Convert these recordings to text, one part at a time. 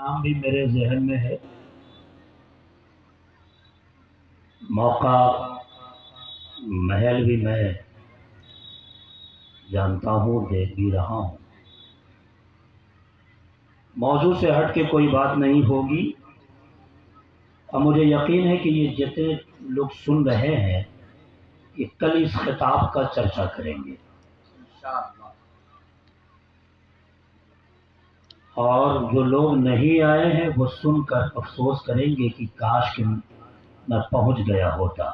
नाम भी मेरे जहन में है। मौका महल भी मैं जानता हूँ, देख भी रहा हूँ। मौजू से हट के कोई बात नहीं होगी और मुझे यकीन है कि ये जितने लोग सुन रहे हैं कि कल इस खिताब का चर्चा करेंगे और जो लोग नहीं आए हैं वो सुनकर अफसोस करेंगे कि काश कि मैं पहुंच गया होता।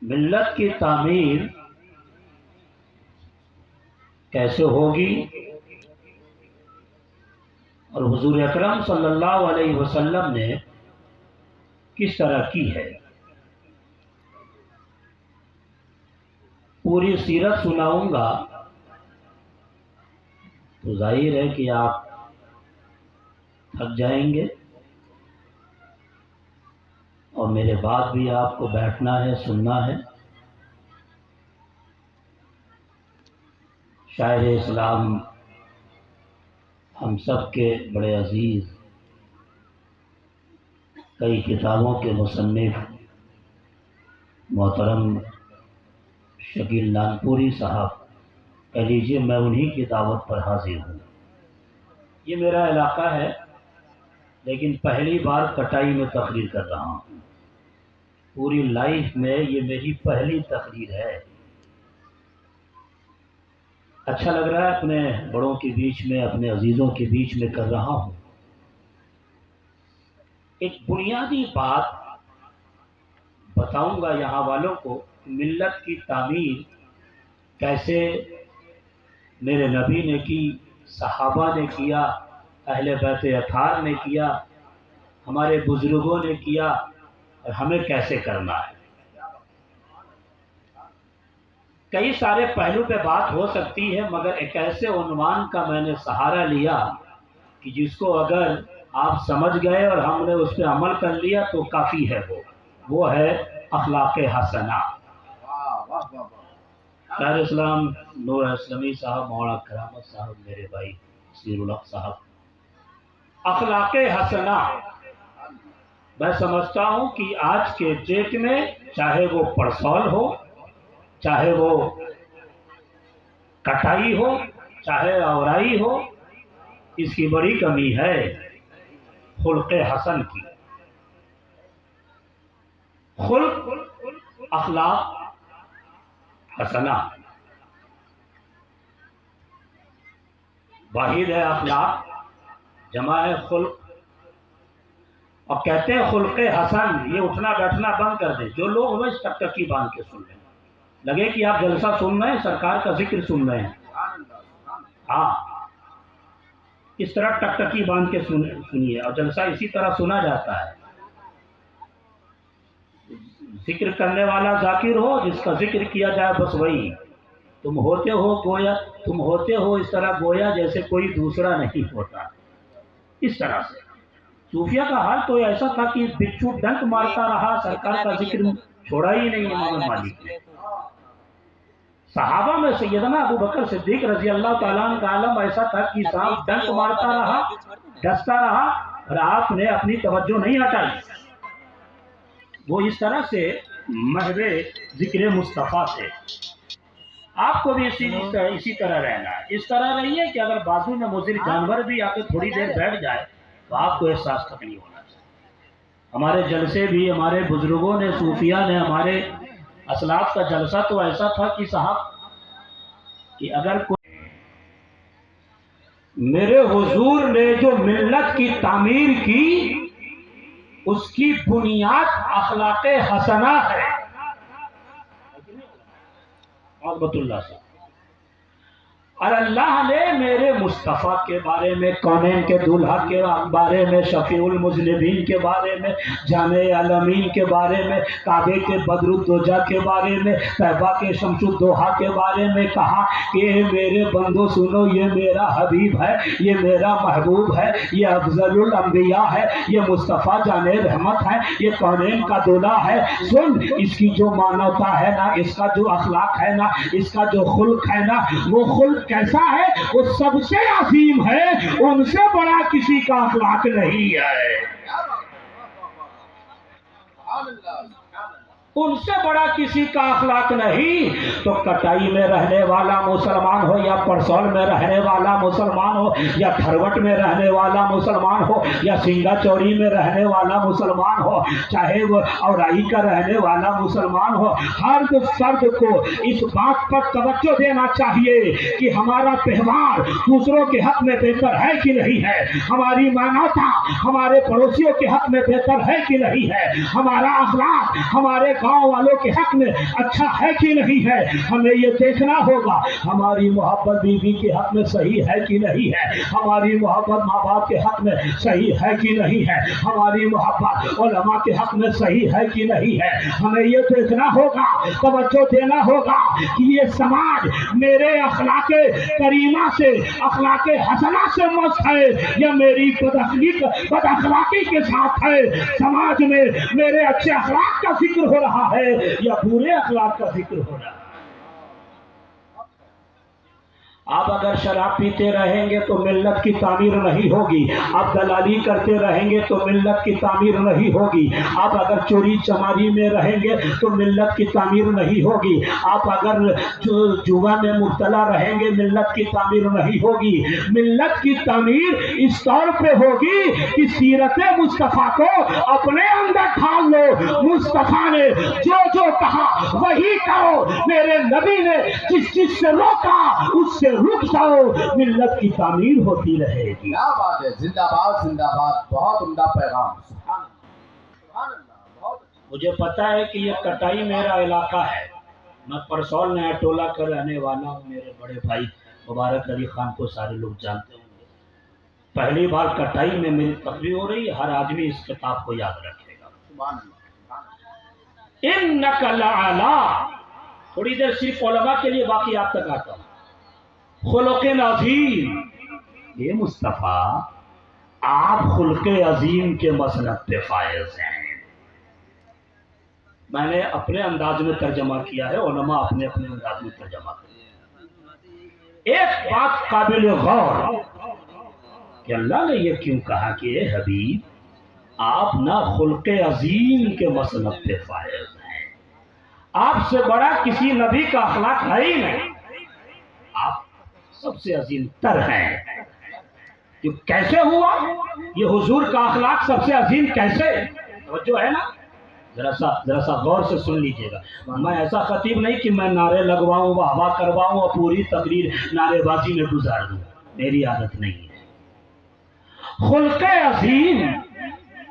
मिल्लत की तामीर कैसे होगी और हुजूर अकरम सल्लल्लाहु अलैहि वसल्लम ने किस तरह की है, पूरी सीरत सुनाऊंगा तो जाहिर है कि आप थक जाएंगे और मेरे बाद भी आपको बैठना है, सुनना है। शायर इस्लाम हम सब के बड़े अजीज, कई किताबों के मुसन्निफ मोहतरम शकील नानपुरी साहब, कह लीजिए मैं उन्हीं की दावत पर हाजिर हूँ। ये मेरा इलाका है लेकिन पहली बार कटाई में तकरीर कर रहा हूँ। पूरी लाइफ में ये मेरी पहली तकरीर है। अच्छा लग रहा है, अपने बड़ों के बीच में, अपने अजीज़ों के बीच में कर रहा हूँ। एक बुनियादी बात बताऊंगा यहाँ वालों को, मिल्लत की तामीर कैसे मेरे नबी ने की, सहाबा ने किया, अहले बैत अतार ने किया, हमारे बुजुर्गों ने किया और हमें कैसे करना है। कई सारे पहलू पे बात हो सकती है मगर एक ऐसे उन्वान का मैंने सहारा लिया कि जिसको अगर आप समझ गए और हमने उस पर अमल कर लिया तो काफ़ी है। वो है अखलाक़े हसना। शायर इस्लाम नूर इस्लामी साहब, मौलाना करामत साहब, मेरे भाई सीरुल हक साहब, अखलाक़े हसना मैं समझता हूँ कि आज के डेट में चाहे वो परसौल हो, चाहे वो कटाई हो, चाहे औराई हो, इसकी बड़ी कमी है खुल्क़े हसन की। खुल्क़ अखलाक हसना वाहिद है, अखलाक जमा है खुल्क़। और कहते हैं खुल्क़े हसन, ये उठना बैठना बंद कर दे। जो लोग हमें टकटकी बांध के सुन रहे हैं, लगे कि आप जलसा सुन रहे हैं, सरकार का जिक्र सुन रहे हैं। हाँ, इस तरह टकटकी बांध के सुनिए। और जलसा इसी तरह सुना जाता है। जिक्र करने वाला जाकिर हो, जिसका जिक्र किया जाए बस वही। तुम होते हो गोया, तुम होते हो इस तरह गोया जैसे कोई दूसरा नहीं होता। इस तरह से सूफिया का हाल तो ऐसा था कि बिच्छू डंक मारता रहा, सरकार का जिक्र छोड़ा ही नहीं इमाम मालिक ने। सहाबा में सैयदना अबू बकर सिद्दीक रजी अल्लाह ताला अन्हु का आलम ऐसा था कि साहब डंक मारता रहा, डसता रहा और आपने अपनी तवज्जो नहीं हटाई। वो इस तरह से महवे जिक्र मुस्तफ़ा थे। आपको भी इसी तरह रहना है। इस तरह रहिए कि अगर बाजू में मुज़िर जानवर भी आके थोड़ी देर बैठ जाए तो आपको एहसास तक नहीं होना चाहिए। हमारे जलसे भी, हमारे बुजुर्गों ने, सूफिया ने, हमारे असलाफ का जलसा तो ऐसा था कि साहब कि अगर कोई मेरे हुजूर ने जो मिल्लत की तामीर की उसकी बुनियाद अखलाक़े हसना है। अहमदुल्लाह साहब, और अल्लाह ने मेरे मुस्तफ़ा के बारे में, कौनैन के दूल्हा के बारे में, शफीउल मुज़निबीन के बारे में, जामे अलमीन के बारे में, काबे के बदरुद्दोजा के बारे में, तैबा के शमसुद्दोहा के बारे में कहा कि मेरे बंदो सुनो, ये मेरा हबीब है, ये मेरा महबूब है, ये अफजलुल अंबिया है, ये मुस्तफ़ा जाने रहमत है, ये कौनैन का दूल्हा है। सुन, इसकी जो मानवता है ना, इसका जो अखलाक है ना, इसका जो खुल्क है ना, वो खुल्क कैसा है? वो सबसे अजीम है, उनसे बड़ा किसी का अखलाक नहीं है। उनसे बड़ा किसी का अखलाक नहीं। तो कटाई में रहने वाला मुसलमान हो या परसौल में रहने वाला मुसलमान हो या खरवट में रहने वाला मुसलमान हो या सिंगा चौड़ी में रहने वाला मुसलमान हो, चाहे वो औराई का रहने वाला मुसलमान हो, हर फर्द को इस बात पर तवज्जो देना चाहिए कि हमारा त्यौहार दूसरों के हक में बेहतर है कि नहीं है, हमारी मानवता हमारे पड़ोसियों के हक में बेहतर है कि नहीं है, हमारा अखलाक हमारे गांव वालों के हक में अच्छा है कि नहीं है। हमें ये देखना होगा हमारी मोहब्बत बीवी के हक में सही है कि नहीं है, हमारी मोहब्बत माँ बाप के हक में सही है कि नहीं है, हमारी मोहब्बत उलमा के हक में सही है कि नहीं है। हमें ये देखना होगा, तवज्जो देना होगा कि ये समाज मेरे अखलाके करीमा से, अखलाके हसना से मस्त है या मेरी बदअखलाकी के साथ है। समाज में मेरे अच्छे अखलाक का जिक्र हो रहा है या बुरे अखलाक का जिक्र हो रहा है। आप अगर शराब पीते रहेंगे तो मिल्लत की तामीर नहीं होगी, आप दलाली करते रहेंगे तो मिल्लत की तामीर नहीं होगी, आप अगर चोरी चमारी में रहेंगे तो मिल्लत की तामीर नहीं होगी, आप अगर जुआ में मुब्तला रहेंगे मिल्लत की तामीर नहीं होगी। मिल्लत की तामीर इस तौर पे होगी कि सीरत मुस्तफ़ा को अपने अंदर ढाल लो। मुस्तफ़ा ने जो जो कहा वही करो, मेरे नबी ने जिस चीज से रोका उससे रुक जाओ, मिल्लत की तामीर होती रहेगी। क्या बात है, जिंदाबाद जिंदाबाद, बहुत उम्दा पैगाम। मुझे पता है कि ये कटाई मेरा इलाका है, मैं परसौल नया टोला का रहने वाला हूँ। मेरे बड़े भाई मुबारक अली खान को सारे लोग जानते होंगे। पहली बार कटाई में मेरी तकरीर हो रही है, हर आदमी इस किताब को याद रखेगा। इन्नका लअला, थोड़ी देर सिर्फ उलमा के लिए, बाकी आप तक आता हूँ। खुलुक़ अज़ीम, ये मुस्तफ़ा आप खुल्क़ अज़ीम के मसलब पे फायज हैं। मैंने अपने अंदाज में तर्जमा किया है, उलमा अपने अपने अंदाज में तर्जमा किया। एक बात काबिल गौर कि अल्लाह ने ये क्यों कहा कि ए हबीब आप ना खुल्क़ अज़ीम के मसलब पे फायज हैं, आपसे बड़ा किसी नबी का अखलाक है ही नहीं, आप सबसे अजीम तर है। तो कैसे हुआ ये हुजूर का अखलाक सबसे अजीम कैसे? जो है ना, जरा सा गौर से सुन लीजिएगा। मैं ऐसा खतीब नहीं कि मैं नारे लगवाऊं, वाहवा करवाऊं और पूरी तकरीर नारेबाजी में गुजार दूं, मेरी आदत नहीं है। खुल्क़ अजीम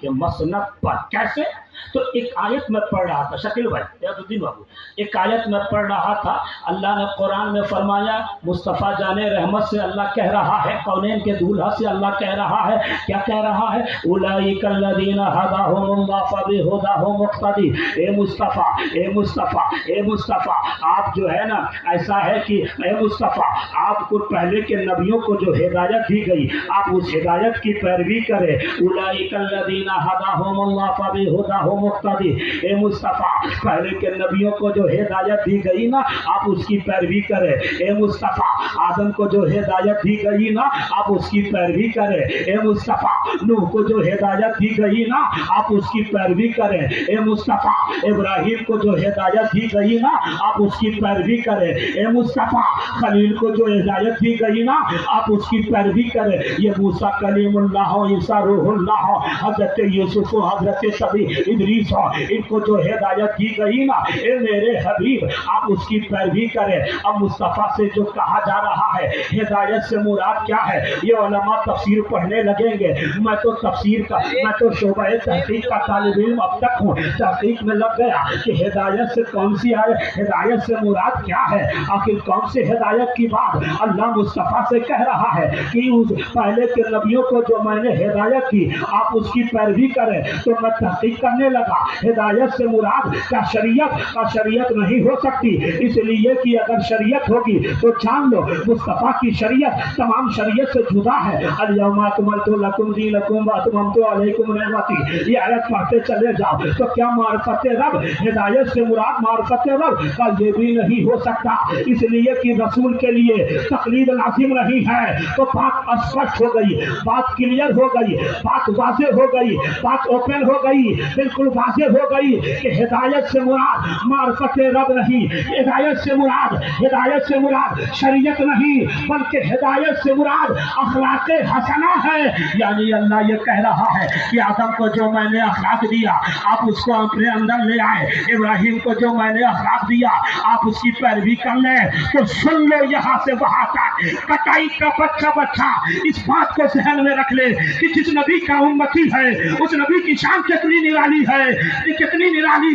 के मसनद पर कैसे? तो एक आयत में पढ़ रहा था, शकील भाई यादुद्दीन बाबू, एक आयत में पढ़ रहा था, अल्लाह ने कुरान में फरमाया, मुस्तफ़ा जाने रहमत से अल्लाह कह रहा है, कौनैन के दूल्हा से अल्लाह कह रहा है, क्या कह रहा है? उलाइकल्लज़ीना हदाहुमुल्लाह फबिहुदाहुम मुक़्तदी। ए मुस्तफ़ा, ए मुस्तफ़ा, ए मुस्तफ़ा, आप जो है ना, ऐसा है कि ए मुस्तफ़ा आपको पहले के नबियों को जो हिदायत दी गई आप उस हिदायत की पैरवी करें। उलाइकल्लज़ीना हदाहुमुल्लाह फबिहुदाहुम मुक़्तदी। ए मुस्तफ़ा पहले के नबियों को जो हिदायत दी गई ना आप उसकी पैरवी करें। ए मुस्तफ़ा आदम को जो हिदायत दी गई ना आप उसकी पैरवी करें। ए मुस्तफ़ा नूह को जो हिदायत दी गई ना आप उसकी पैरवी करें। ए मुस्तफ़ा इब्राहिम को जो हिदायत दी गई ना आप उसकी पैरवी करें। ए मुस्तफ़ा खलील को जो हिदायत दी गई ना आप उसकी पैरवी करें। ये मूसा कलीमुल्लाह, ईसा रूहुल्लाह, हज़रत यूसुफ, हज़रत सभी इदरीस, इनको जो हिदायत दी गई ना, ए मेरे हबीब आप उसकी पैरवी करें। अब मुस्तफ़ा से जो कहा जा रहा है हिदायत से मुराद क्या है, ये उलमा तफसीर पढ़ने लगेंगे। मैं तो तफसीर का, मैं तो शोबा तहकीक का तालिब इल्म अब तक हूँ, तहकीक में लग गया कि हिदायत से कौन सी आए, हिदायत से मुराद क्या है, आखिर कौन से हिदायत की बात अल्लाह मुस्तफ़ा से कह रहा है कि उस पहले के नबियों को जो मैंने हिदायत की आप उसकी पैरवी करें। तो मैं तहकीक करने लगा, हिदायत से मुराद का शरीयत नहीं हो सकती, इसलिए कि अगर शरीयत होगी तो जान लो मुस्तफ़ा की शरीयत तमाम शरीयत से जुदा है। अल-यौमा अकमलतु लकुम दीनकुम व अतममतु अलैकुम निअमती, ये आयत पढ़ते चले जाओ तो क्या मारिफत रब, हिदायत से मुराद मारिफत रब का ये भी नहीं हो सकता, इसलिए कि रसूल के लिए तकलीद लाजिम नहीं है। तो बात स्पष्ट हो गई, बात क्लियर हो गई, बात वाज़ेह हो गई, बात ओपन हो गई, बिल्कुल वाज़ेह हो गई कि हिदायत से मुराद मारिफत रब नहीं, हिदायत से मुराद शरीयत नहीं, बल्कि हिदायत से मुराद अखलाक हसना है। यानी अल्लाह ये कह रहा है कि आदम को जो मैंने अखलाक दिया आप उसको अपने अंदर ले आए, इब्राहिम को जो मैंने अखलाक दिया आप उसकी पैरवी कर ले। तो सुन लो यहाँ से वहां तक, कटाई का बच्चा इस बात को ध्यान में रख ले कि जिस नबी का उम्मती है उस नबी की शान कितनी निराली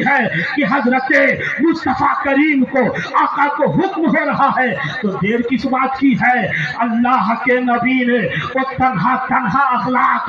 है कि हजरत मुस्तफा करीम को आका को हुक्म हो रहा है। तो देर किस बात की है, अल्लाह के नबी ने वो तन्हा अखलाक,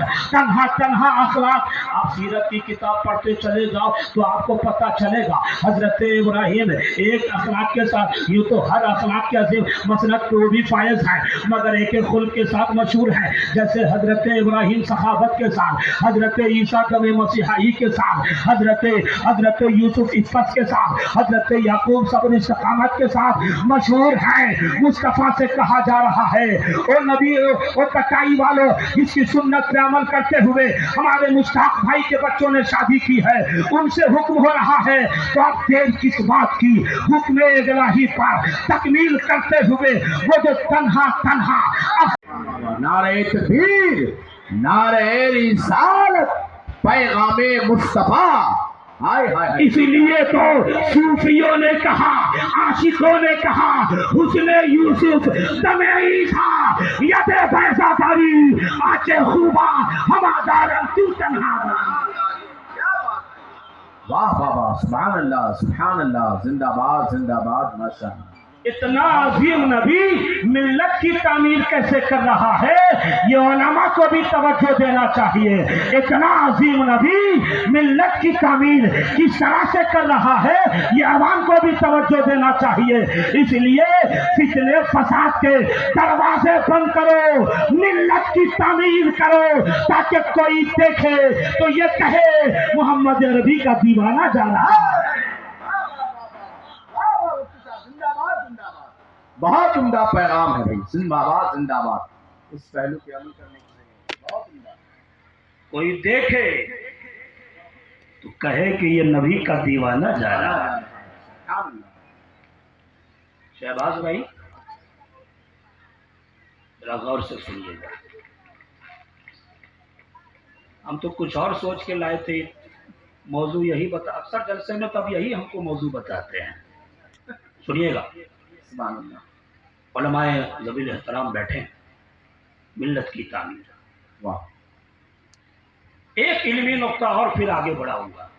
आप सीरत की किताब पढ़ते चले जाओ तो आपको पता चलेगा हजरत इब्राहिम एक अखलाक के साथ, यूँ तो हर अखलाक के अजीम मसनद को भी फायज है मगर एक खुल्क के साथ मशहूर है। जैसे हजरत इब्राहिम सखावत के साथ, हजरत ईसा कभी मसीहाई के साथ, हजरत यूसुफ इफ़्फ़त के साथ, हजरत याकूब सब्र इस्तिकामत के साथ मशहूर है। मुस्तफ़ा से कहा जा रहा है ओ नबी, ओ कटाई वालों, जिसकी सुन्नत पे अमल करते हुए हमारे मुश्ताक भाई के बच्चों ने शादी की है, उनसे हुक्म हो रहा है। तो आप देर किस बात की, हुक्म इलाही पर तकमील करते हुए वो जो तन्हा नारे तकबीर, नारे रिसालत, पैगामे मुस्तफा। हाय हाय, इसीलिए तो सूफियों ने कहा, आशिकों ने कहा, हुस्ने यूसुफ दमे ईसा यदे बैसा तारी आचे खूबा हमादारन तू तन्हा। वाह वाह वाह, सुभान अल्लाह, जिंदाबाद माशाअल्लाह। इतना अजीम नबी मिल्लत की तामीर कैसे कर रहा है, ये उलमा को भी तवज्जो देना चाहिए। इतना अजीम नबी मिल्लत की तामीर किस तरह से कर रहा है, ये अवाम को भी तवज्जो देना चाहिए। इसलिए फितने फसाद के दरवाजे बंद करो, मिल्लत की तामीर करो, ताकि कोई देखे तो ये कहे मोहम्मद अरबी का दीवाना जा रहा है। बहुत उम्दा पैगाम है भाई, जिंदाबाद। इस पहलू पे अमल करने की बहुत उम्दा। कोई देखे तो कहे कि ये नबी का दीवाना जा रहा है। शहबाज भाई जरा गौर से सुनिएगा, हम तो कुछ और सोच के लाए थे, मौजू यही बता, अक्सर जलसे में तब यही हमको मौजू बताते हैं। सुनिएगा, उलमाए ज़बील एहतराम बैठे, मिल्लत की तामीर। वाह, एक इल्मी नुक्ता और फिर आगे बढ़ाऊंगा।